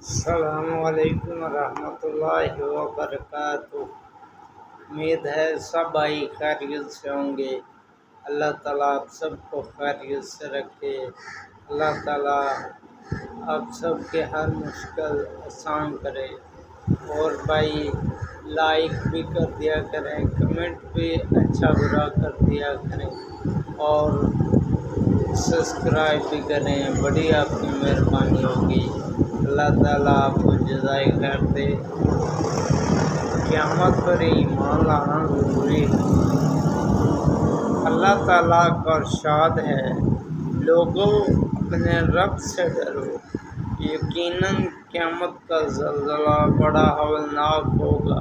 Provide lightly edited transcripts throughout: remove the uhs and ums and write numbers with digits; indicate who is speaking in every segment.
Speaker 1: السلام علیکم ورحمۃ اللہ وبرکاتہ۔ امید ہے سب بھائی خیریت سے ہوں گے۔ اللہ تعالیٰ آپ سب کو خیریت سے رکھے۔ اللہ تعالیٰ آپ سب کے ہر مشکل آسان کرے۔ اور بھائی لائک بھی کر دیا کریں، کمنٹ بھی اچھا برا کر دیا کریں، اور سبسکرائب بھی کریں، بڑی آپ کی مہربانی ہوگی۔ اللہ تعالیٰ آپ کو جزائے خیر دے۔ قیامت پر ایمان لانا ضروری ہے۔ اللہ تعالیٰ کا ارشاد ہے، لوگوں اپنے رب سے ڈرو، یقیناً قیامت کا زلزلہ بڑا ہولناک ہوگا۔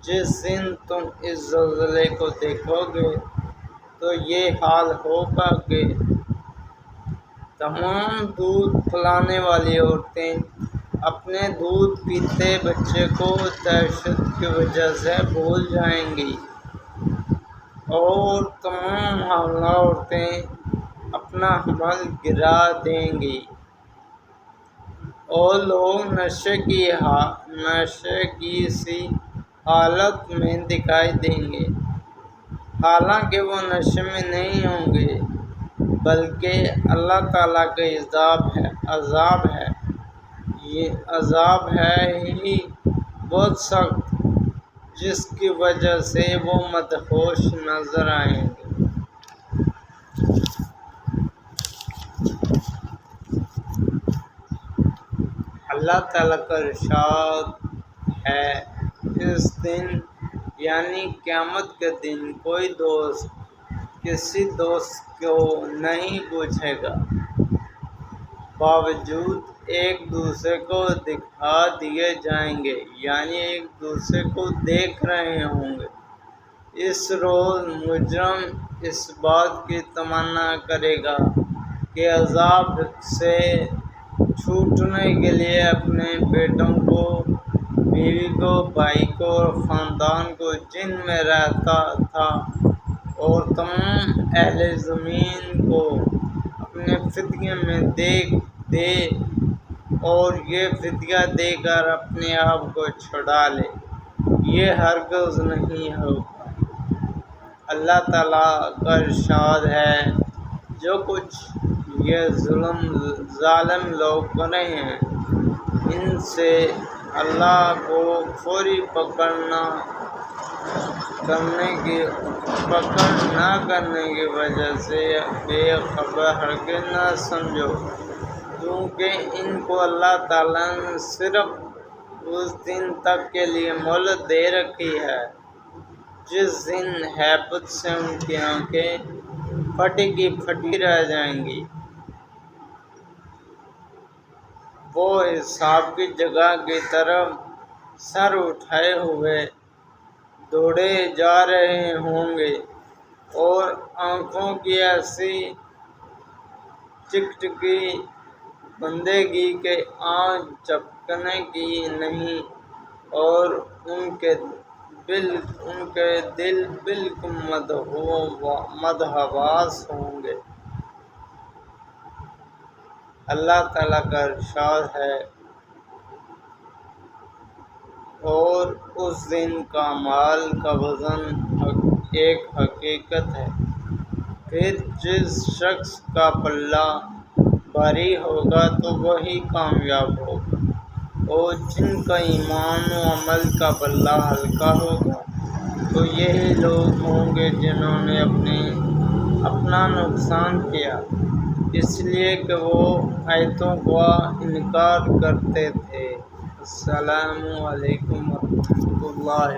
Speaker 1: جس دن تم اس زلزلے کو دیکھو گے تو یہ حال ہوگا کہ تمام دودھ پلانے والی عورتیں اپنے دودھ پیتے بچے کو دہشت کی وجہ سے بھول جائیں گی، اور تمام حاملہ عورتیں اپنا حمل گرا دیں گی، اور لوگ نشے کی سی حالت میں دکھائی دیں گے، حالانکہ وہ نشے میں نہیں ہوں گے، بلکہ اللہ تعالیٰ کا عذاب ہے۔ یہ عذاب ہے ہی بہت سخت، جس کی وجہ سے وہ مدہوش نظر آئیں گے۔ اللہ تعالیٰ کا ارشاد ہے، اس دن یعنی قیامت کے دن کوئی دوست کسی دوست کو نہیں پوچھے گا، باوجود ایک دوسرے کو دکھا دیے جائیں گے، یعنی ایک دوسرے کو دیکھ رہے ہوں گے۔ اس روز مجرم اس بات کی تمنا کرے گا کہ عذاب سے چھوٹنے کے لیے اپنے بیٹوں کو، بیوی کو، بھائی کو اور خاندان کو جن میں رہتا تھا اور تمام اہل زمین کو اپنے فدیے میں دے اور یہ فدیہ دے کر اپنے آپ کو چھڑا لے۔ یہ ہرگز نہیں ہوگا۔ اللہ تعالیٰ کا ارشاد ہے، جو کچھ یہ ظالم لوگ کر رہے ہیں، ان سے اللہ کو فوری پکڑ نہ کرنے کی وجہ سے بے خبر ہرگز نہ سمجھو، کیونکہ ان کو اللہ تعالیٰ نے صرف اس دن تک کے لیے مہلت دے رکھی ہے جس دن ہیبت سے ان کی آنکھیں پھٹی کی پھٹی رہ جائیں گی۔ وہ حساب کی جگہ کی طرف سر اٹھائے ہوئے دوڑے جا رہے ہوں گے، اور آنکھوں کی ایسی چکچکی بندے گی کہ آنکھ جھپکنے کی نہیں، اور ان کے دل بالکل مدہوس ہوں گے۔ اللہ تعالیٰ کا ارشاد ہے، اور اس دن کا مال کا وزن ایک حقیقت ہے۔ پھر جس شخص کا پلہ بھاری ہوگا تو وہی کامیاب ہوگا، اور جن کا ایمان و عمل کا پلہ ہلکا ہوگا تو یہی لوگ ہوں گے جنہوں نے اپنا نقصان کیا، اس لیے کہ وہ آیتوں کا انکار کرتے تھے۔ السلام علیکم ورحمۃ اللہ۔